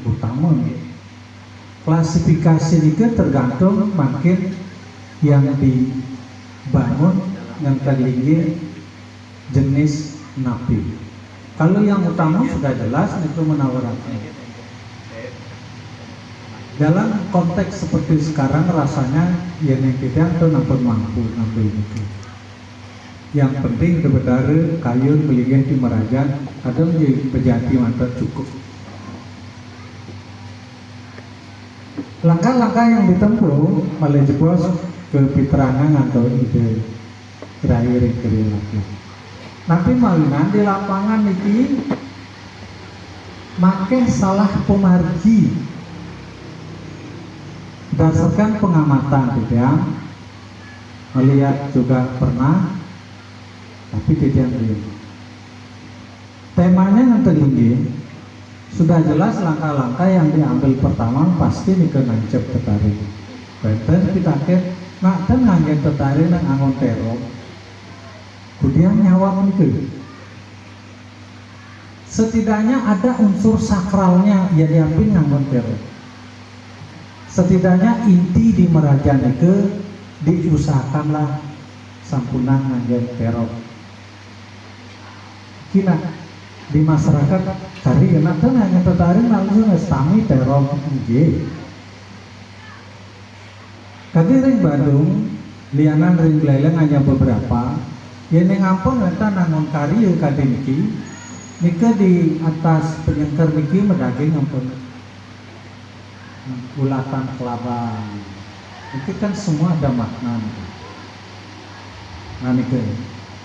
utama. Klasifikasi ini tergantung makin yang dibangun yang tertinggi jenis napi. Kalau yang utama sudah jelas itu menawarkan. Dalam konteks seperti sekarang rasanya yang tidak tuh nampak mampu ngambil itu. Yang penting benar kayu melingin di merajan ada menjadi pejati mantap cukup. Langkah-langkah yang ditempuh malah jebos ke piterangan atau ide terakhir lagi. Tapi mawinan di lapangan ini make salah pemargi berdasarkan pengamatan tidak melihat juga pernah tapi tidak belum. Temanya yang tertinggi sudah jelas langkah-langkah yang diambil pertama pasti dikenancep tertarik. Benten kita nak dan nganggen tertarik nang angon teror. Kemudian nyawa itu. Setidaknya ada unsur sakralnya yang diambil ngangon teror. Setidaknya inti di merajan itu diusahakanlah sampunan nganggen teror. Kina di masyarakat cari enak kan hanya tertarik langsung estami teror nggih. Kadi ring Bandung lianan ring Leleng hanya beberapa yang ngampun eta nangon kari kadi niki nika di atas penyengker niki medaging ngampun ulatan kelapa itu kan semua ada makna. Nah nika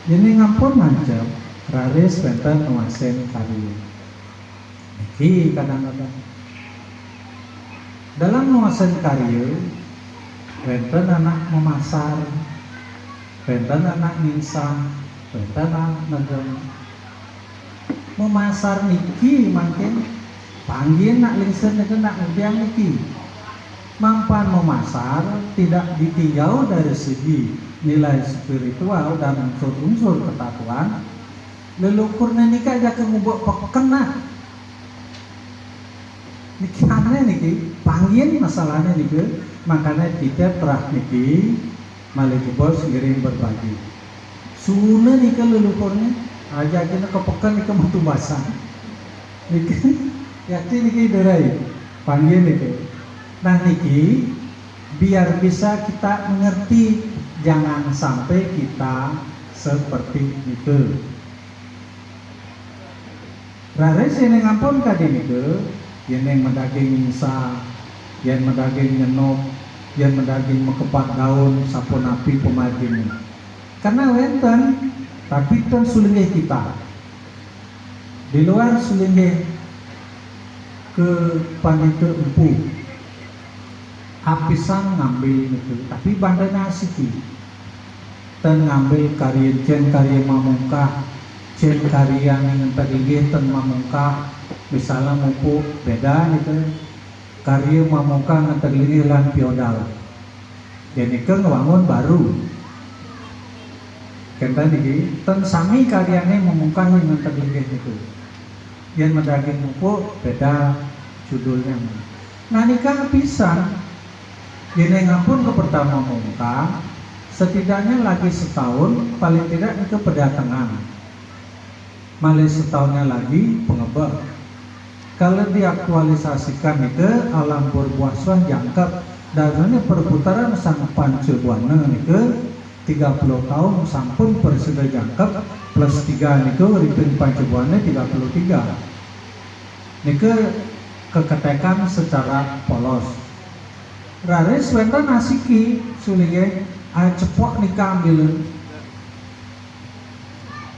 ini ngampun ngancam raris benten nuasen kari. Niki kadang-kadang dalam nuasen kari benten anak memasar, benten anak ninsang, benten anak negara memasar niki makin panggil nak lingsen niki nak ngebiang niki mampan memasar tidak ditinjau dari segi nilai spiritual dan unsur-unsur ketakuan. Lelukurnya nikah aja kemubuk pekena nikahnya niki panggil masalahnya niki makanya kita terah niki malah bos ngirim berbagi suna niki lelukurnya aja kena kepekan niki matu basah niki yakin niki derai panggil niki. Nah niki biar bisa kita mengerti jangan sampai kita seperti itu. Rares yang ngampun kadin itu, yang mendaging insa, yang mendaging nyenok, yang mendaging mekepat daun, sapu napi pemajin. Karena wenten, tapi itu sulinggih kita. Di luar sulinggih ke panitia empu, apisan ngambil itu, tapi bandanya asiki. Dan ngambil karya jen karya mamungkah. Jen karya yang tergigih ten mamungkah misalnya mumpuk beda itu karya mamungkah yang tergigih lan piodal jadi ke ngebangun baru kenta niki ten sami karyanya mamungkah yang tergigih itu yang mendaging mumpuk beda judulnya. Nah nikah pisan gini ngapun ke pertama mamungkah setidaknya lagi setahun paling tidak itu pedatangan malah setahunnya lagi pengebak. Kalau diaktualisasikan itu alam berbuah jangkap dan perputaran sang pancebuana itu 30 tahun sampun perseda jangkap plus 3 itu ripin pancebuana 33 nike keketekan secara polos. Raris wenten asiki sulinge cepok nikah ambil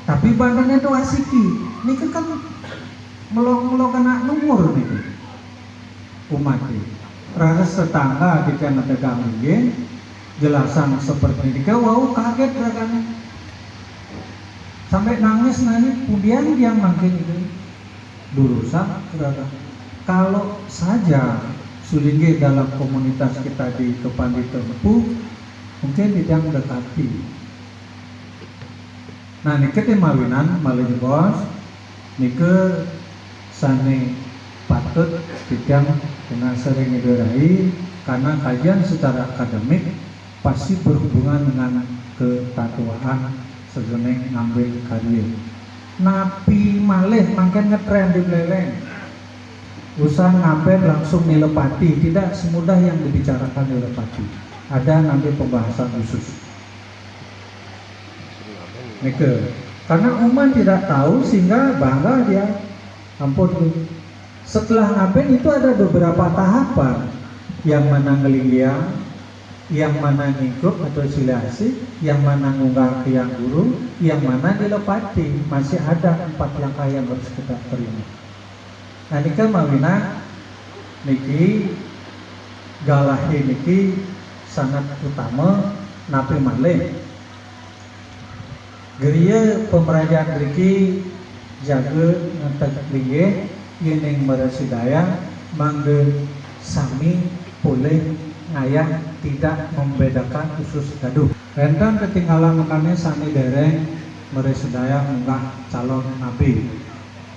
tapi bandanya itu asiki niki kan melong kena numur nih umat ini raris tetangga ketika netegang ini jelasan seperti ini wow kaget rasanya sampai nangis kemudian dia makin itu durusan kalau saja sulingge dalam komunitas kita di Kepandi Tempu mungkin tidak mendekati. Nah nike teh mawinan malih bos nike sane patut kita dengan sering didorai karena kajian secara akademik pasti berhubungan dengan ketatuaan sejeneng ngambil karya. Napi malih makin ngetren di beleleng. Usah ngapain langsung nilepati, tidak semudah yang dibicarakan nilepati. Ada nanti pembahasan khusus. Maka, karena umat tidak tahu sehingga bangga dia. Ampun. Setelah ngapain itu ada beberapa tahapan. Yang mana ngelinggiang, yang mana ngikut atau silasi, yang mana ngunggah ke yang guru, yang mana dilepati. Masih ada 4 langkah yang harus kita terima. Nah ini kan mawina niki galahi niki sangat utama napi malih. Geria pemerajaan niki jaga ngantek linggih yening merasidaya mangge sami boleh ngayah tidak membedakan khusus gaduh. Rentang ketinggalan makanya sani dereng merasidaya munggah calon nabi.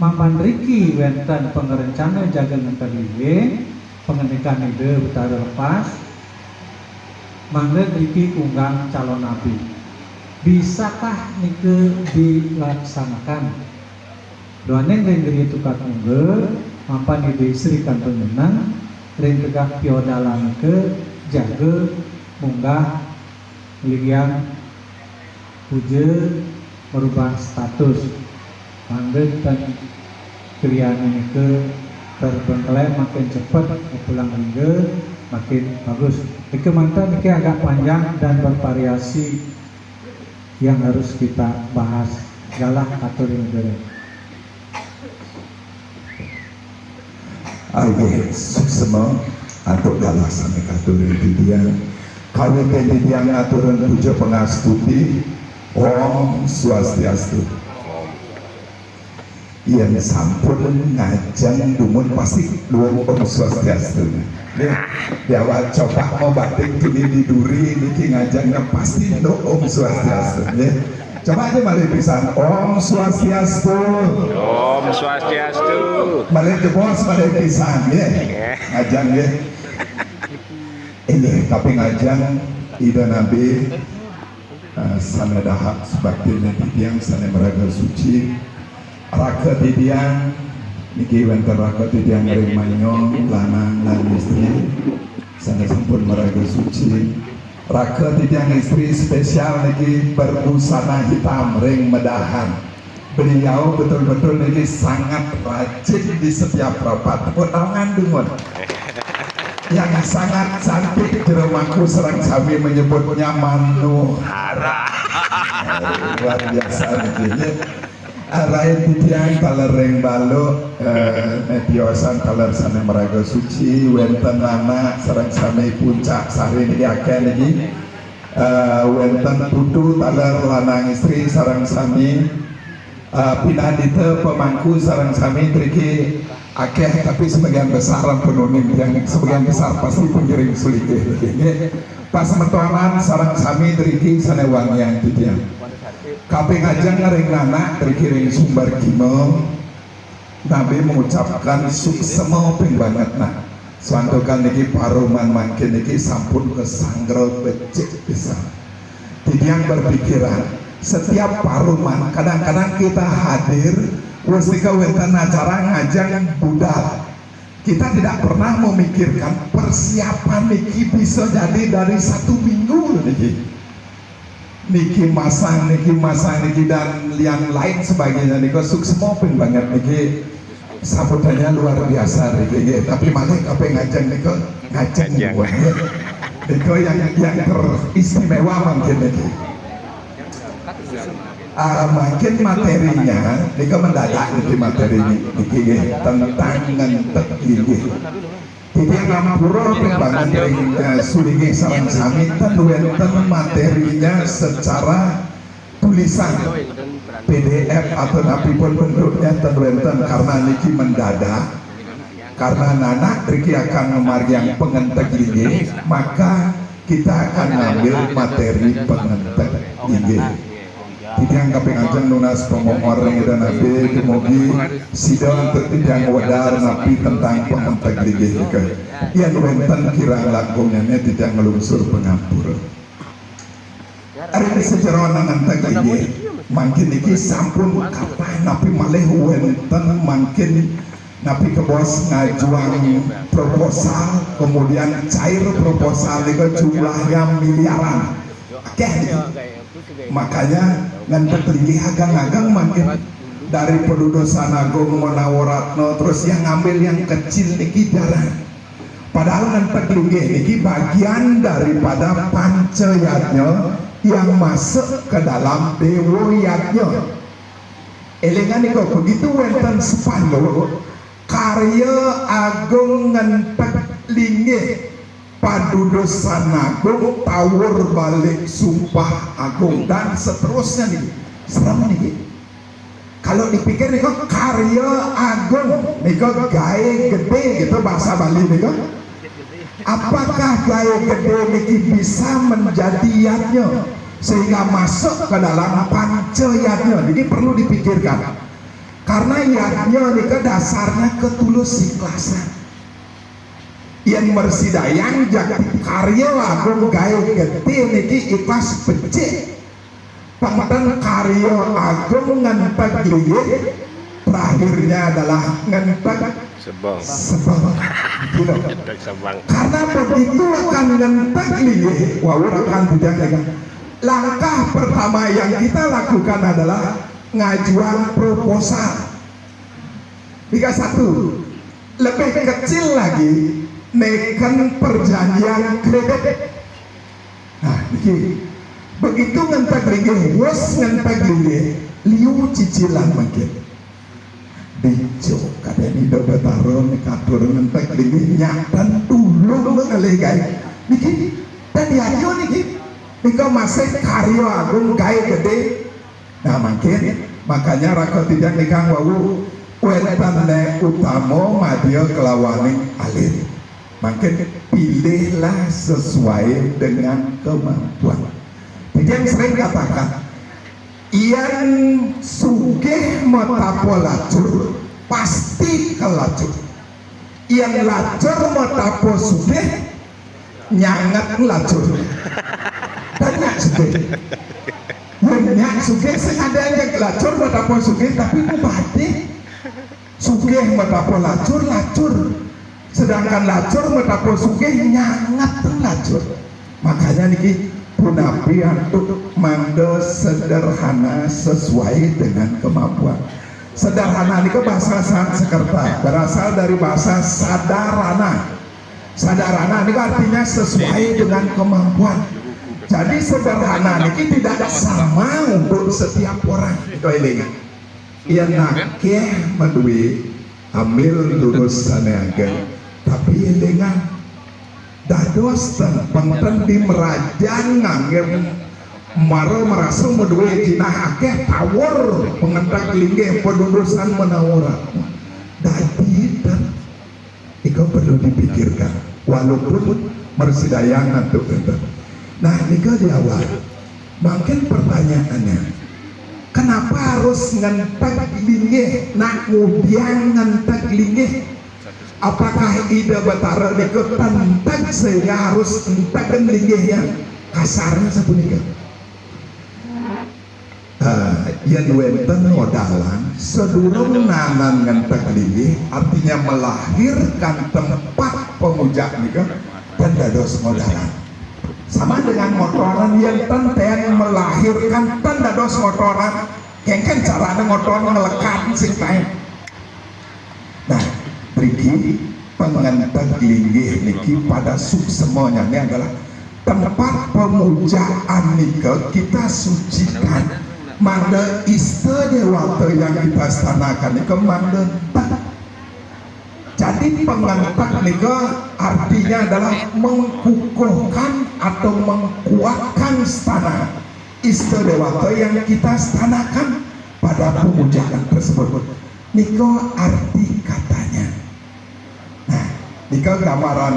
Mampan Riki wenten pengerencana jaga ngantelinggih pengendikan ide betara lepas mangga Riki unggang calon nabi. Bisakah nike dilaksanakan? Doanen ring tukar mungge mampan ide istri kan pengenang ring tegak piodalan ke jaga munggah liang puja merubah status mangga dan krian ini ke terbengkelai makin cepat pulang minggu makin bagus. Itu mantan ini agak panjang dan bervariasi yang harus kita bahas. Galah atur ini. Oke, suksema atau galah sampai atur ini dia. Kami pendidikan aturan puja pengastuti Om Swastiastu. Yang sampun ngajang dumun pasti dua Om Swastiastu. Di awal coba mau batik ini di duri niki ngajangnya pasti do Om Swastiastu. Coba aja mari pisan Om Swastiastu. Om Swastiastu. Mari jebos mari pisan ya. Ngajang ya. Ini tapi ngajang ida nabi sana dahak sebabnya tiang sana meraga suci. Raka tidiang niki wenten raka tidiang ring manyong lanang lan istri sana sampun meraga suci. Raka tidiang istri spesial niki berbusana hitam ring medahan. Beliau betul-betul niki sangat rajin di setiap rapat. Undangan dungun yang sangat cantik jeremaku serang sami menyebutnya Manuhara. Luar biasa niki. Arain tidiang taler reng balo netiosan taler sana meraga suci wenten nana serang sami puncak sari niki akeh niki wenten putu taler lanang istri sarang sami pinadite pemangku sarang sami triki akeh tapi sebagian besar penunim yang sebagian besar pasti pengiring sulit pas mentoran sarang sami triki sana wangian tidiang kaping aja ngereng nana terkiring sumber kimo nabi mengucapkan suksema ping banget nah swantokan niki paruman mangkin niki sampun kesanggro becik bisa tidiang berpikiran setiap paruman kadang-kadang kita hadir wasika wenten acara ngajang budal kita tidak pernah memikirkan persiapan niki bisa jadi dari 1 minggu niki masang niki dan yang lain sebagainya niko suksema pun banget niki sambutannya luar biasa niki tapi mana apa ngajeng niko ngajeng niko yang teristimewa mungkin niki mungkin materinya niko mendadak niki materi niki tentang ngentek niki jadi ngampura pembangun sulingi sarang sami wenten materinya secara tulisan PDF atau apapun bentuknya wenten karena niki mendadak karena nana Riki akan memarjang pengentek ini maka kita akan ambil materi pengentek ini Titiang kapingajeng lunas pemomor dan nabi kemugi sidang tetiang wadar napi tentang pengentek ligih ke yang wenten kirang langkungnya titiang ngelungsur pengampur hari ini sejarah nangentek ligih makin iki sampun kata napi malih wenten makin napi ke bos ngajuang proposal kemudian cair proposal itu jumlahnya miliaran makanya ngantek tinggi agang-agang makin dari Pedudusan Agung Manawaratno terus yang ngambil yang kecil niki jarang padahal ngantek tinggi niki bagian daripada pancayatnya yang masuk ke dalam dewoyatnya elingan niko begitu wenten sepanduk karya Agung ngantek tinggi Padudusan Agung tawur balik sumpah Agung dan seterusnya nih serem nih kalau dipikir nih kok karya Agung nih kok gawe gede gitu bahasa Bali nih kok apakah gawe gede nih bisa menjadi yatnya sehingga masuk ke dalam pancayatnya ini perlu dipikirkan karena yatnya nih ke dasarnya ketulus ikhlasan yang mersidayang jadi karya Agung gawe gede niki ikhlas becik pematan karya Agung ngentek liye terakhirnya adalah ngentek sebang gitu. Karena begitu akan ngentek liye wawur akan tidak langkah pertama yang kita lakukan adalah ngajuan proposal 31 lebih kecil lagi neken perjanjian kredit nah ini begitu ngentek lagi wes ngentek lagi liu cicilan makin dijo kadang ini udah taruh katur ngentek lagi nyatan dulu mengalih guys niki dan diajo niki niko masih karya Agung gawe gede nah makin makanya rakyat tidak nikang wawu wetan utama madya kelawaning alir makin pilihlah sesuai dengan kemampuan. Jadi yang sering katakan, yang sugih matapo lacur pasti kelacur. Yang lacur matapo sugih nyangat lacur. Banyak sugih. Banyak sugih sengadanya lacur matapo sugih tapi bupati sugih matapo lacur lacur. Sedangkan lacur metapo sugih nyangat lacur makanya niki punapi untuk mangga sederhana sesuai dengan kemampuan sederhana niki bahasa Sanskerta berasal dari bahasa sadarana niki artinya sesuai dengan kemampuan jadi sederhana niki tidak sama untuk setiap orang itu elingan yang nakeh menduwe ambil lurus sana agak tapi dengan dados pengten di merajan ngangge maro merasa medue jinah akeh tawur pengentak linggih Pedudusan Manawaratno dadi dan itu perlu dipikirkan walaupun mersidayang untuk itu nah ini di awal makin pertanyaannya kenapa harus ngentek linggih nak ngudiang ngentek linggih apakah ide betara niku tentek sehingga harus entek linggihnya kasarnya sapunika yang wenten modalan sedurung nanan ngentek linggih artinya melahirkan tempat pemujak niku dan dados modalan sama dengan motoran yang tenten melahirkan dan dados motoran kengken caranya motoran ngelekat sing kae nah beriki pengentek linggih niki pada suksemonya ini adalah tempat pemujaan nika kita sucikan manda ista dewata yang kita stanakan nika manda jadi pengentek nika artinya adalah mengkukuhkan atau mengkuatkan stana ista dewata yang kita stanakan pada pemujaan tersebut niko arti katanya nah niko gambaran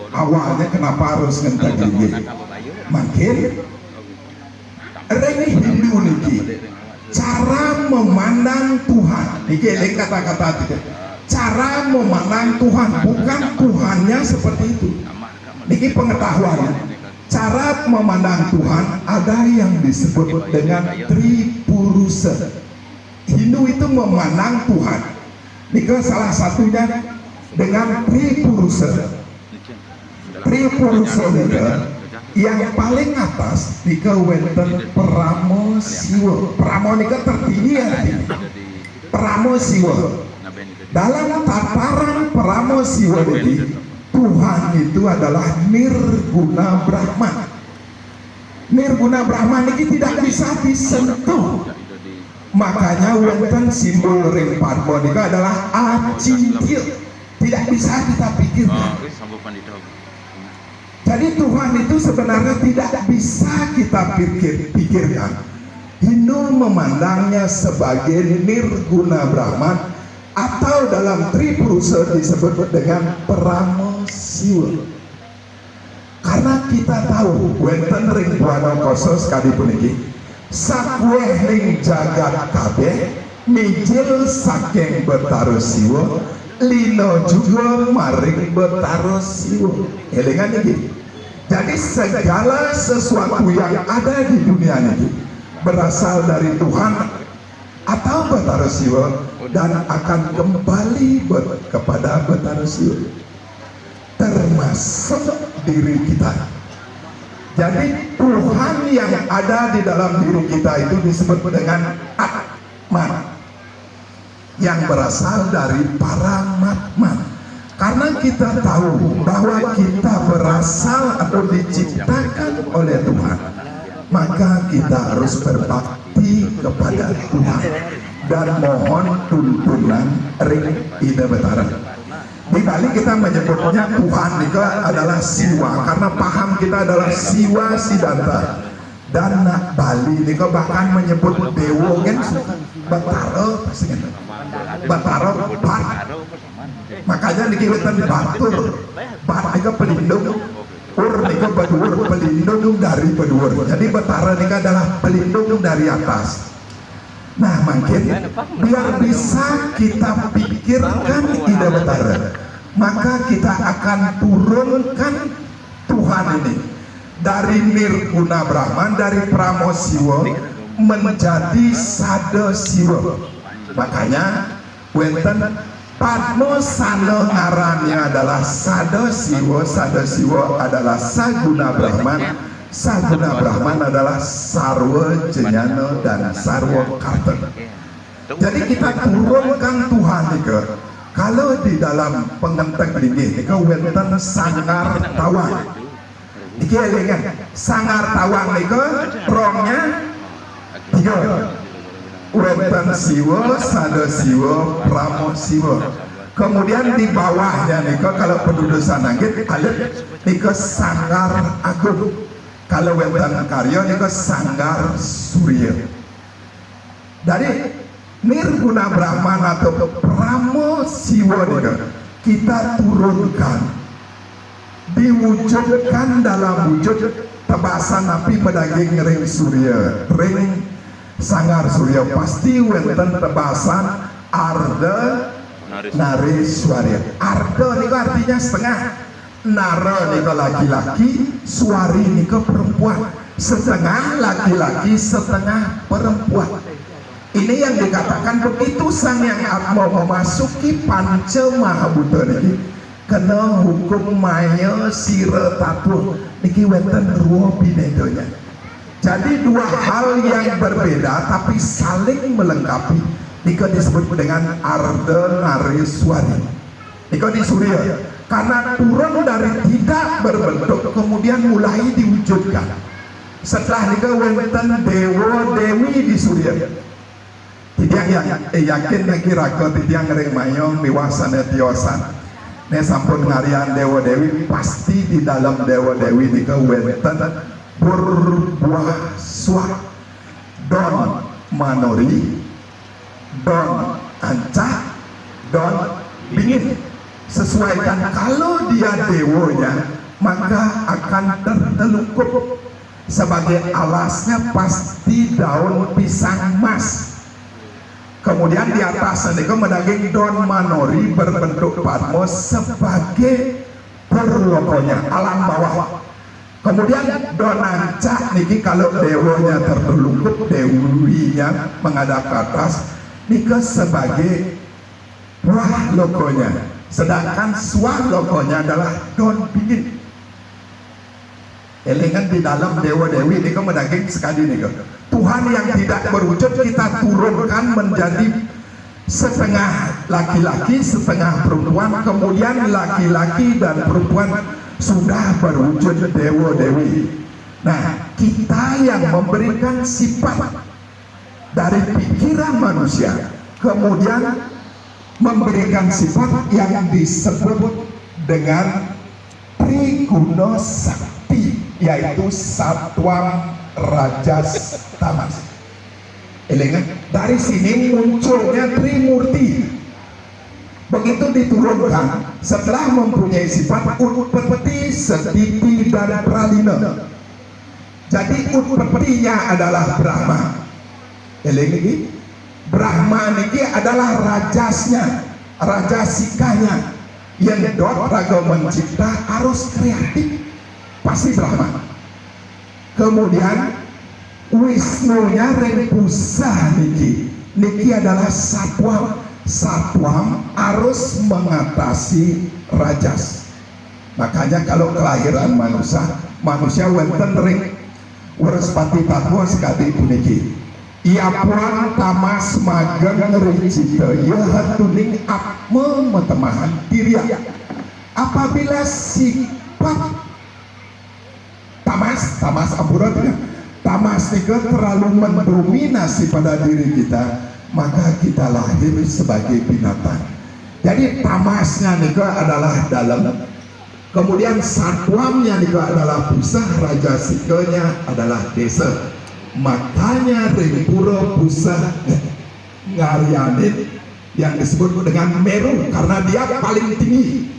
awalnya kenapa harus ngentek linggih makin Reng Hindu niki cara memandang Tuhan niki eling kata-kata itu. Cara memandang Tuhan bukan Tuhannya seperti itu. Niki pengetahuan. Cara memandang Tuhan ada yang disebut dengan Tripurusa. Hindu itu memandang Tuhan. Niki salah satunya dengan Tripurusa. Tripurusa yang paling atas nika wonten Paramo Siwa. Paramo nika tertinggi ya. Paramo Siwa. Dalam tataran Paramo Siwa ini Tuhan itu adalah Nirguna Brahman. Nirguna Brahman ini tidak bisa disentuh. Makanya wonten simbol ring Padma nika adalah acintya. Tidak bisa kita pikirkan. Jadi Tuhan itu sebenarnya tidak bisa kita pikirkan. Hindu memandangnya sebagai Nirguna Brahman atau dalam Tripurusa disebut dengan Paramo Siwa. Karena kita tahu wonten ring Buana Koso sekali puniki sakueh ning jagat kabeh mijil saking Betara Siwa lino juga maring Betara Siwa. Elingan iki. Jadi segala sesuatu yang ada di dunia ini berasal dari Tuhan atau Betara Siwa dan akan kembali kepada Betara Siwa, termasuk diri kita. Jadi Tuhan yang ada di dalam diri kita itu disebut dengan Atman yang berasal dari Paramatma. Karena kita tahu bahwa kita berasal atau diciptakan oleh Tuhan, maka kita harus berbakti kepada Tuhan dan mohon tuntunan ring Ida Betara. Di Bali kita menyebutnya Tuhan itu adalah Siwa karena paham kita adalah Siwa Siddhanta. Dan Bali ini bahkan menyebut Dewa kan Betara Betara Bat. Makanya dikirimkan Batur. Bat itu pelindung. Ur itu Bedur, pelindung dari Bedur. Jadi Betara ini adalah pelindung dari atas. Nah mungkin biar bisa kita pikirkan Ida Betara, maka kita akan turunkan Tuhan ini dari Nirguna Brahman, dari Paramo Siwa menjadi Sada Siwa. Makanya wonten Padma Sana ngarannya adalah Sada Siwa. Sada Siwa adalah Saguna Brahman. Saguna Brahman adalah Sarwa Jenyana dan Sarwa Karta. Jadi kita turunkan Tuhan itu. Kalau di dalam pengentek ini itu wonten Sanggar Tawang. Iki elingan Sanggar Tawang niku rongnya 3. Wonten Siwa, Sada Siwa, Paramo Siwa. Kemudian di bawahnya niku kalau penduduk sananggit alif niku Sanggar Agung. Kalau wonten karya niku Sanggar Surya. Dari Nirguna Brahman atau Paramo Siwa niku kita turunkan, diwujudkan dalam wujud tebasan api pedaging ring surya, ring Sanggar Surya. Pasti wonten tebasan Arda Nariswarya. Arda niku artinya setengah, Nara niku laki-laki, Swari niku perempuan. Setengah laki-laki, setengah perempuan. Ini yang dikatakan begitu Sang Hyang Atma memasuki Panca Mahabhuta niki kena hukum maya sira tatur niki wonten ruwa binedonya. Jadi dua hal yang berbeda tapi saling melengkapi. Niko disebut dengan Arda Nariswari. Niko di Surya karena turun dari tidak berbentuk kemudian mulai diwujudkan. Setelah niko wonten Dewa Dewi di Surya. Tidiang yang yakin lagi raka tidiang ring mayong miwasana tiosan. Ne sampun ngarian Dewa Dewi pasti di dalam Dewa Dewi niko wonten berbuah suah Don Manori, Don Ancah, Don Bingin. Sesuaikan kalau dia dewonya maka akan tertelungkup. sebagai alasnya pasti daun pisang mas. Kemudian di atas niku mendaging daun manori berbentuk patmos sebagai perlokonya alam bawah. Kemudian daun ancak niki kalau dewonya tertelungkup, dewinya menghadap ke atas, niki sebagai buah lokonya. Sedangkan suah lokonya adalah daun pingin. Elengan di dalam dewa dewi niki mendaging sekali niki. Tuhan yang tidak berwujud kita turunkan menjadi setengah laki-laki, setengah perempuan. Kemudian laki-laki dan perempuan sudah berwujud dewa dewi. Nah, kita yang memberikan sifat dari pikiran manusia, kemudian memberikan sifat yang disebut dengan Triguna Sakti, yaitu Satwam Rajas Tamas. Elengan, dari sini munculnya Trimurti. Begitu diturunkan, setelah mempunyai sifat utpeti, setiti, dan pralina. Jadi utpetinya adalah Brahma. Elengi, Brahma niki adalah rajasnya, rajasikanya. Yang dot raga mencipta arus kreatif pasti Brahma. Kemudian Wisnunya Rempusa niki adalah Satwam. Satwam harus mengatasi rajas. Makanya kalau kelahiran manusia wonten ring Waraspati Patmo sekali puniki. Ia puan tamas mageng ricita ya hatuning akme metemahan tiria. Apabila sifat tamas ampuran tamas nike terlalu mendominasi pada diri kita, maka kita lahir sebagai binatang. Jadi tamasnya nike adalah dalam, kemudian satwamnya nike adalah pusah, rajasikanya adalah desa. Makanya Ringpura pusah Ngaryanit yang disebut dengan Meru karena dia paling tinggi.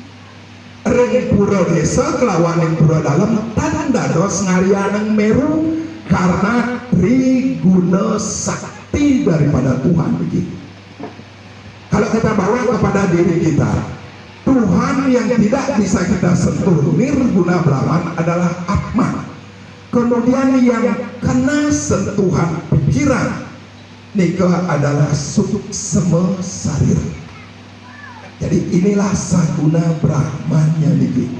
Ringpura desa kelawan Ringpura dalam tanda dos Ngaryaneng Meru karena Triguna Sakti daripada Tuhan begitu. Kalau kita bawa kepada diri kita, Tuhan yang tidak bisa kita sentuh Nirguna Brahman adalah Atma. Kemudian yang kena sentuhan pikiran nikah adalah suksema sarir. Jadi inilah saguna Brahmannya niki.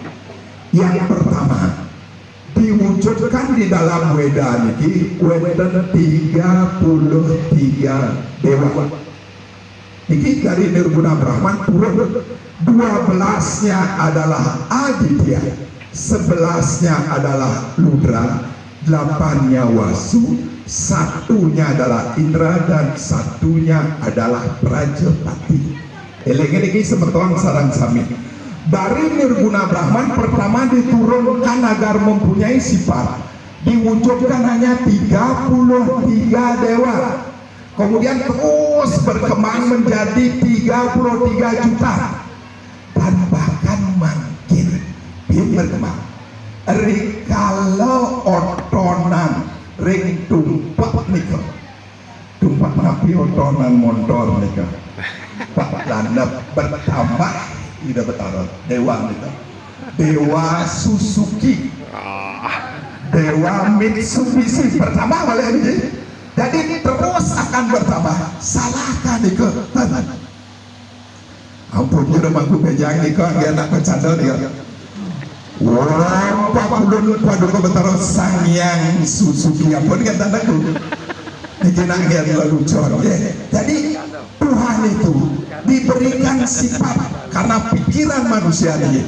Yang pertama diwujudkan di dalam Weda niki wonten 33 dewa. Niki dari Nirguna Brahman turun 12-nya adalah Aditya, 11-nya adalah Ludra, 8-nya Wasu, 1-nya adalah Indra, dan 1-nya adalah Prajapati. Elengen ini semertuan sarang sami. Dari Nirguna Brahman pertama diturunkan agar mempunyai sifat, diwujudkan hanya 33 dewa. Kemudian terus berkembang menjadi 33 juta dan bahkan makin berkembang. Rikalo otonan ring tumpak nika, tumpak napi otonan motor nika, pak landap bertambah tidak bertarot dewa nika, dewa Suzuki, dewa Mitsubishi bertambah oleh ini. Jadi terus akan bertambah. Salahkan nika, ampun udah mangku bejang nika nggak enak bercanda nika. Wah, pakulun paduka betara Sangyang Suzuki ampun kan tandaku. Niki nanggen lalu cor. Jadi Tuhan itu diberikan sifat karena pikiran manusia ini